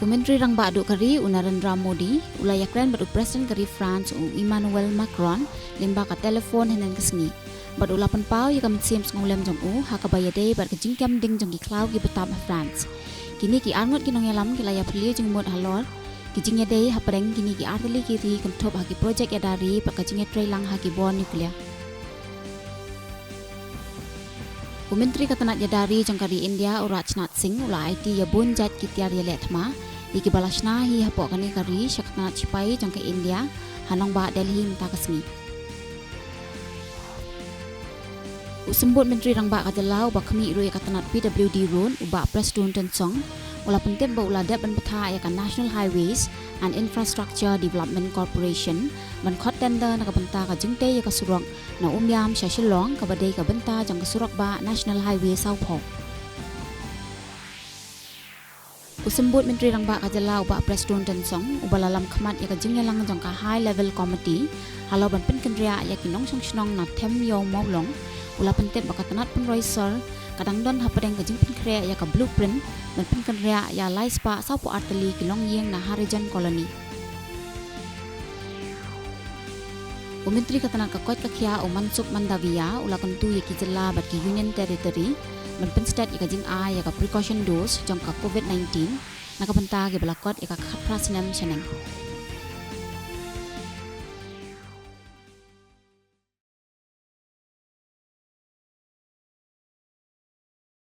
Menteri rang ba adu kari Narendra Modi ulayak ren badu Presiden kari France Emmanuel Macron limba ka telefon henen kesni. Badu lapan pau ya kam sim ngulem jong hakabayade bad kejingkam ding jong ki klau ki betam France. Kini ki angot ki nongelam ki laya pli jong mod halor ki jingya dei hapreng kini ki arteli ki ri kentop haki projek ya dari bad kejingya trailang haki bon nuklear. Menteri katanat ya dari jong kari India Rajnath Singh ula IT ya bun jat ki tiar ya letma iki balasna hi hapok kani kari syaktanat cipai jong ke India hanong ba Delhi minta kesmi. Usembut Menteri rang ba kajalau ba kami irui katanat PWD Road uba Presiden Tensong ula penting ba ula dep ban betha ya kan National Highways and Infrastructure Development Corporation man khot tender na kabenta ka jingte ya ka surok na umyam sya shillong ka badai ka benta jang ka surok ba National Highway Sauphok. Usembut Menteri rang ba kajalau ba Presiden Tensong ubalalam khamat ya ka jingya lang jang ka High Level Committee halau ban pen kendria ya kinong song na them yo maulong ula pentet ba katanat penroiser kadang don hapadeng ka jing penkrea ya ka blueprint dan penkrea ya laispa saupo arteli kilong yeng na Harijan Colony. Menteri katanat ka kot kakia Mansukh Mandaviya ula kentu ya ki jela bat ki Union Territory man penstat ya ka jing ya ka precaution dose jong ka COVID-19 na kabenta ke balakot ya ka khaprasinem seneng.